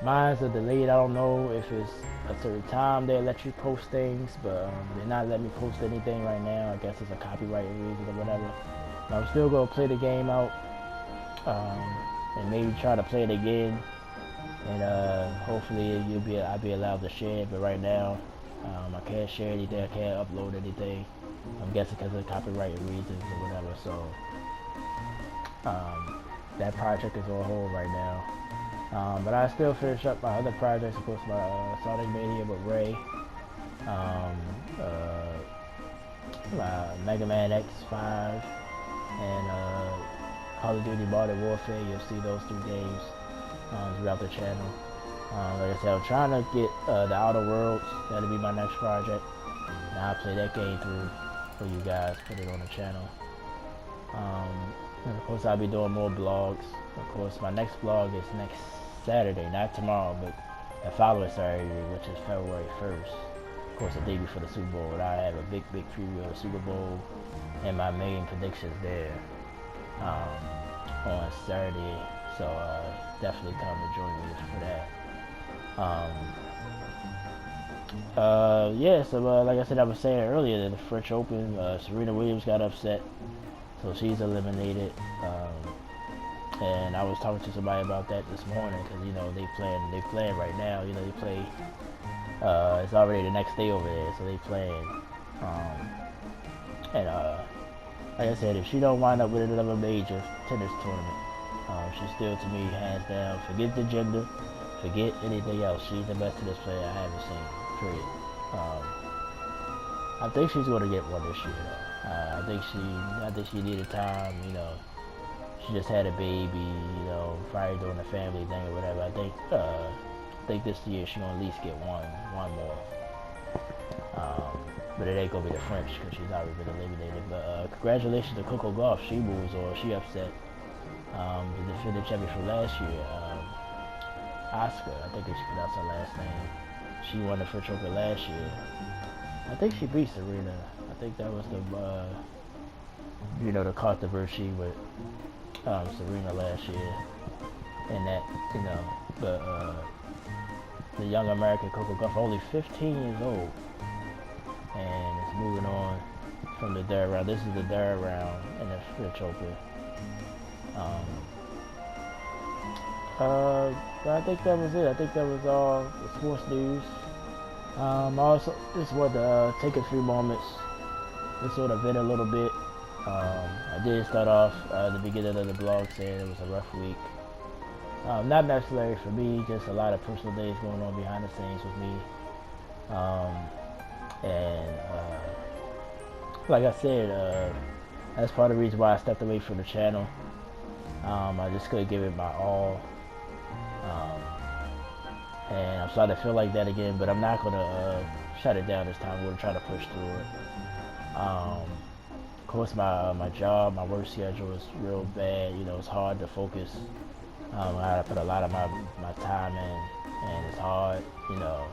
mine's are delayed. I don't know if it's a certain time they let you post things, but they're not letting me post anything right now. I guess it's a copyright reason or whatever. But I'm still gonna play the game out and maybe try to play it again, and hopefully I'll be allowed to share it. But right now, I can't share anything. I can't upload anything. I'm guessing because of copyright reasons or whatever. So that project is on hold right now. But I still finish up my other projects, of course, my Sonic Mania with Ray, my Mega Man X5, and Call of Duty Modern Warfare. You'll see those 3 games throughout the channel. Like I said, I'm trying to get the Outer Worlds. That'll be my next project. And I'll play that game through for you guys, put it on the channel. And of course, I'll be doing more blogs. Of course, my next blog is next Saturday, not tomorrow, but the following Saturday, which is February 1st. Of course, the day before the Super Bowl. And I have a big preview of the Super Bowl and my main predictions there on Saturday. So definitely come and join me for that. Yeah, so like I said, I was saying earlier, the French Open, Serena Williams got upset, so she's eliminated. And I was talking to somebody about that this morning, because you know they playing right now. You know they play. It's already the next day over there, so they playing. And like I said, if she don't wind up with another major tennis tournament, she's still, to me, hands down. Forget the gender, forget anything else. She's the best tennis player I haven't seen. Period. I think she's going to get one this year, though. I think she needed time. You know, she just had a baby. You know, probably doing a family thing or whatever. I think this year she's going to at least get one more. But it ain't gonna be the French because she's already been eliminated. But congratulations to Coco Gauff. She moves on. She upset the defending champion from last year, Oscar. I think she pronounced her last name. She won the French Open last year. I think she beat Serena. I think that was the you know, the controversy with Serena last year, and that, you know, the young American Coco Gauff, only 15 years old. And it's moving on from the third round. This is the third round in the French Open. But I think that was it. I think that was all the sports news. I also just wanted to take a few moments to sort of vent a little bit. I did start off the beginning of the blog saying it was a rough week. Not necessarily for me, just a lot of personal things going on behind the scenes with me. And like I said, that's part of the reason why I stepped away from the channel. I just couldn't give it my all, and I'm starting to feel like that again. But I'm not gonna shut it down this time. I'm gonna try to push through it. Of course, my job, my work schedule is real bad. You know, it's hard to focus. I gotta put a lot of my time in, and it's hard. You know,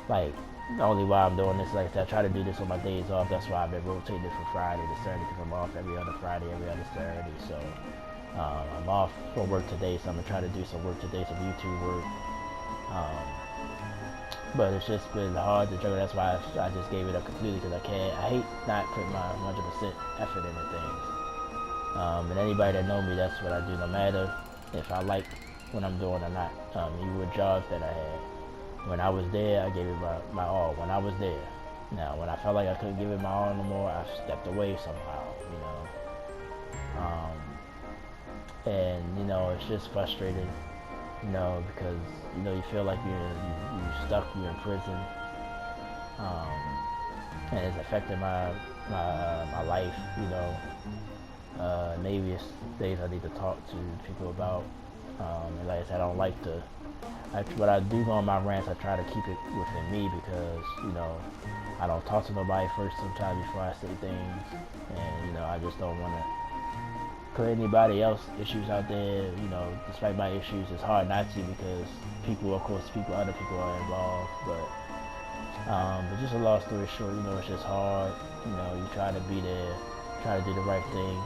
like. The only why I'm doing this, like I said, I try to do this on my days off. That's why I've been rotating it from Friday to Saturday, because I'm off every other Friday, every other Saturday. So I'm off from work today, so I'm gonna try to do some work today, some YouTube work. But it's just been hard to juggle. That's why I just gave it up completely, because I hate not putting my 100% effort into things. And anybody that knows me, that's what I do, no matter if I like what I'm doing or not. Even with jobs that I had. When I was there, I gave it my all. When I was there. Now, when I felt like I couldn't give it my all no more, I stepped away somehow, you know. And, you know, it's just frustrating, you know, because, you know, you feel like you're stuck, you're in prison. And it's affecting my life, you know. Maybe it's things I need to talk to people about. And like I said, I don't like to. What I do on my rants, I try to keep it within me, because, you know, I don't talk to nobody first sometimes before I say things, and, you know, I just don't want to put anybody else issues out there. You know, despite my issues, it's hard not to, because other people are involved. But just a long story short, you know, it's just hard. You know, you try to be there, try to do the right thing,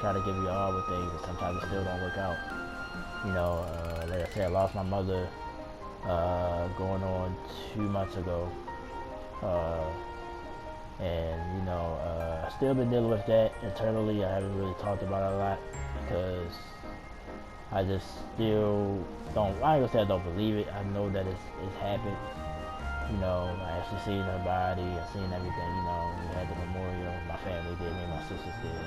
try to give your all with things, and sometimes it still don't work out. You know, like I said, I lost my mother going on 2 months ago. And you know, I still been dealing with that internally. I haven't really talked about it a lot because I just still don't, I ain't gonna say I don't believe it. I know that it's happened. You know, I actually seen her body, I seen everything, you know, we had the memorial, my family did, me and my sisters did.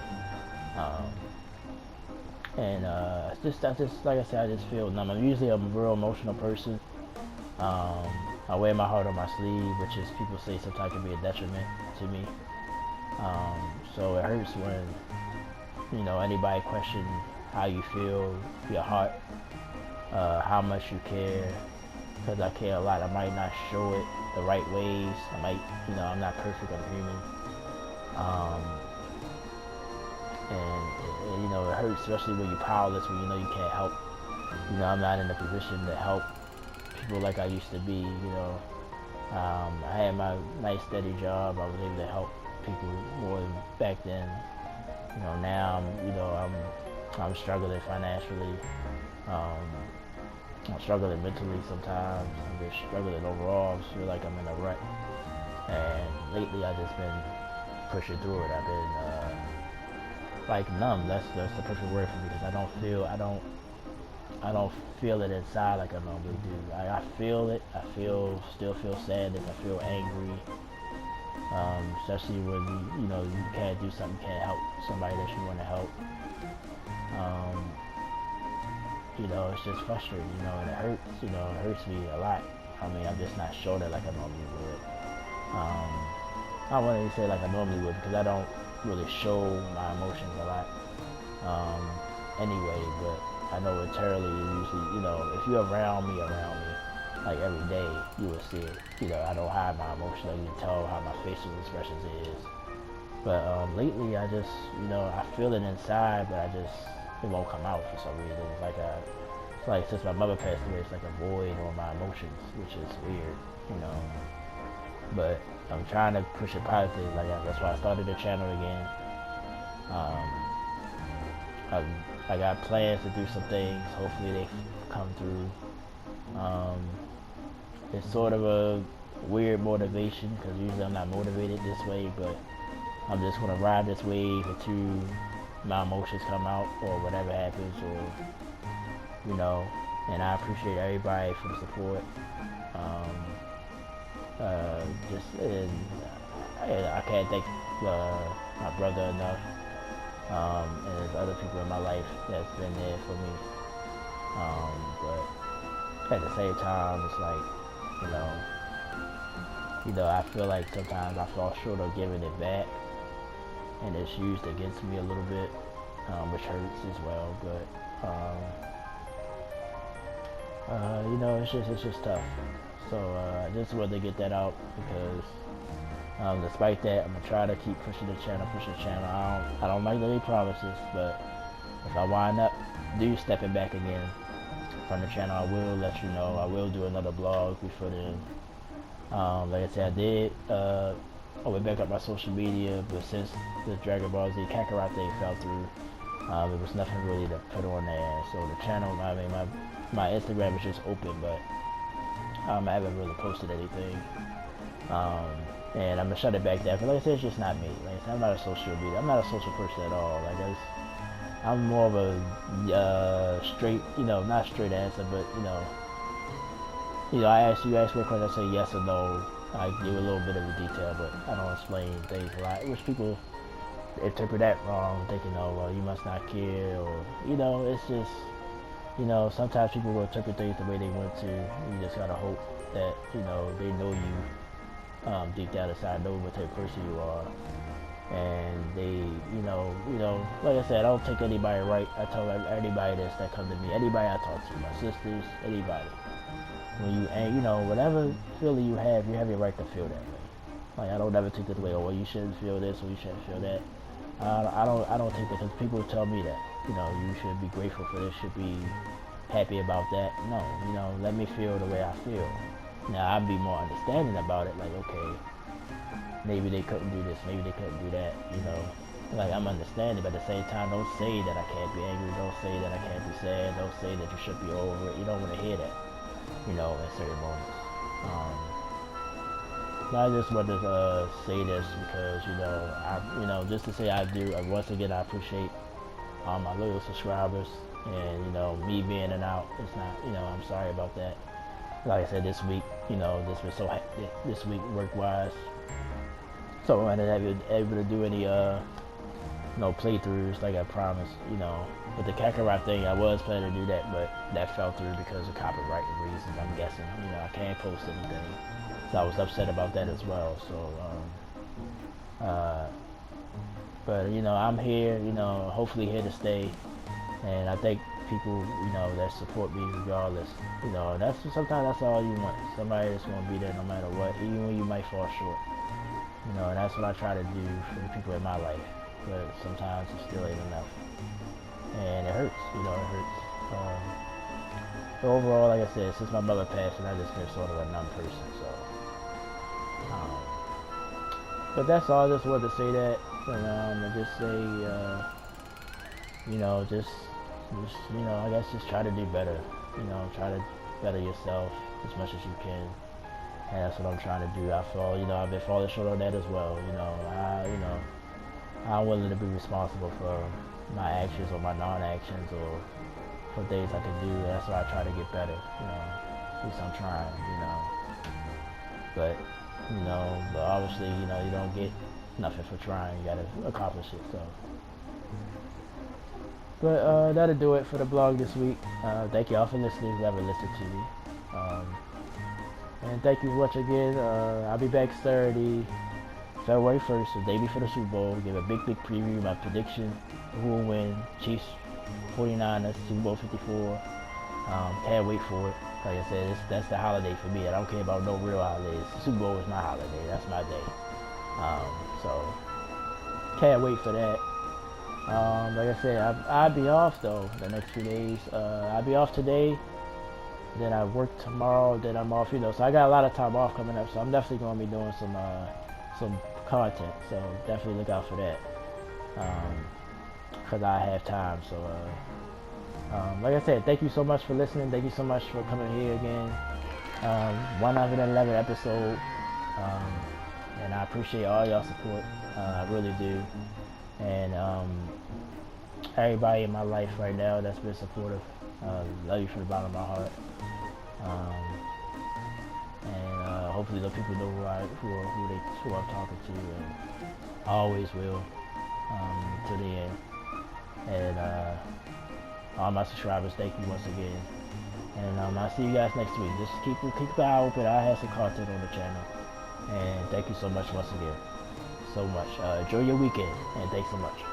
And I just, like I said, I just feel numb. I'm usually a real emotional person. I wear my heart on my sleeve, which is, people say sometimes can be a detriment to me. So it hurts when, you know, anybody question how you feel, your heart, how much you care, because I care a lot. I might not show it the right ways. I might, you know, I'm not perfect, I'm human. And you know, it hurts, especially when you're powerless, when you know you can't help. You know, I'm not in a position to help people like I used to be, you know. I had my nice steady job. I was able to help people more back then. You know, now I'm struggling financially. I'm struggling mentally sometimes. I'm just struggling overall. I just feel like I'm in a rut. And lately I've just been pushing through it. I've been like numb. That's the perfect word for me, because I don't feel it inside like I normally do. I feel it. I still feel sadness. I feel angry. Especially when you know you can't do something, you can't help somebody that you want to help. You know, it's just frustrating. You know, and it hurts. You know, it hurts me a lot. I mean, I'm just not showing it like I normally would. I don't want to say like I normally would, because I don't really show my emotions a lot. Anyway, but I know internally, usually, you know, if you're around me, like every day, you will see it. You know, I don't hide my emotions. You can tell how my facial expressions is. But lately, I just, you know, I feel it inside, but it won't come out for some reason. It's like since my mother passed away, it's like a void on my emotions, which is weird, you know. But I'm trying to push it positive. Like that's why I started the channel again. I got plans to do some things. Hopefully they come through. It's sort of a weird motivation, because usually I'm not motivated this way, but I'm just gonna ride this wave until my emotions come out or whatever happens, or you know. And I appreciate everybody for the support. I can't thank my brother enough. And there's other people in my life that's been there for me. But at the same time, it's like, you know, I feel like sometimes I fall short of giving it back, and it's used against me a little bit, which hurts as well. But you know, it's just tough. So I just wanted to get that out, because despite that, I'm gonna try to keep pushing the channel. I don't make any promises, but if I wind up stepping back again from the channel, I will let you know. I will do another blog before then. Like I said, I did open back up my social media, but since the Dragon Ball Z Kakarot thing fell through, there was nothing really to put on there. So the channel, I mean, my Instagram is just open, but I haven't really posted anything. And I'm gonna shut it back down, because like I said, it's just not me. Like I said, I'm not a social media. I'm not a social person at all. Like I'm more of a straight, you know, not straight answer, but you know, you ask me a question, I say yes or no. I give a little bit of a detail, but I don't explain things a lot, which people interpret that wrong, thinking, oh, well, you must not care, or, you know, it's just, you know, sometimes people will interpret things the way they want to. You just gotta hope that, you know, they know you deep down inside, know what type of person you are, and they, you know, like I said, I don't take anybody right. I tell anybody that come to me, anybody I talk to, my sisters, anybody. And you know, whatever feeling you have your right to feel that way. Like I don't ever take it away. Oh, well, you shouldn't feel this, or you shouldn't feel that. I don't take that, because people tell me that, you know, you should be grateful for this, should be happy about that. No, you know, let me feel the way I feel. Now I'd be more understanding about it. Like, okay, maybe they couldn't do this, maybe they couldn't do that, you know. Like, I'm understanding, but at the same time, don't say that I can't be angry, don't say that I can't be sad, don't say that you should be over it. You don't want to hear that, you know, in certain moments. I just wanted to say this because, you know, just to say I do, once again, I appreciate my loyal subscribers, and, you know, me being in and out, it's not, you know, I'm sorry about that. Like I said, this week, you know, this was so hectic, this week work-wise, so I wasn't able to do any, no playthroughs like I promised, you know. But the Kakarot thing, I was planning to do that, but that fell through because of copyright reasons, I'm guessing. You know, I can't post anything. So I was upset about that as well. So, but, you know, I'm here, you know, hopefully here to stay. And I thank people, you know, that support me regardless. You know, sometimes that's all you want. Somebody that's going to be there no matter what, even when you might fall short. You know, and that's what I try to do for the people in my life. But sometimes it still ain't enough, and it hurts, you know, it hurts. But overall, like I said, since my mother passed, and I just been sort of a numb person, so. But that's all. I just wanted to say that, and just say, you know, just, you know, I guess just try to do better. You know, try to better yourself as much as you can, and that's what I'm trying to do. You know, I've been falling short on that as well. You know, I'm willing to be responsible for my actions or my non-actions or for things I can do. That's why I try to get better, you know. At least I'm trying, you know. But obviously, you know, you don't get nothing for trying. You gotta accomplish it, so. But that'll do it for the blog this week. Thank y'all for listening, whoever listened to me. And thank you once again. I'll be back Saturday, February 1st, the day before the Super Bowl. Give a big preview, my prediction, who will win, Chiefs, 49ers, Super Bowl 54. Can't wait for it. Like I said, that's the holiday for me. I don't care about no real holidays. The Super Bowl is my holiday. That's my day. So, can't wait for that. Like I said, I'll be off, though, the next few days. I'll be off today. Then I work tomorrow. Then I'm off, you know. So I got a lot of time off coming up. So I'm definitely going to be doing some content, so definitely look out for that, because I have time. So like I said, thank you so much for listening, thank you so much for coming here again. 111 episode, and I appreciate all y'all support. I really do. And everybody in my life right now that's been supportive, love you from the bottom of my heart. And hopefully the people know who I'm talking to, and I always will, to the end. And all my subscribers, thank you once again. And I'll see you guys next week. Just keep the eye open. I have some content on the channel. And thank you so much once again. So much. Enjoy your weekend, and thanks so much.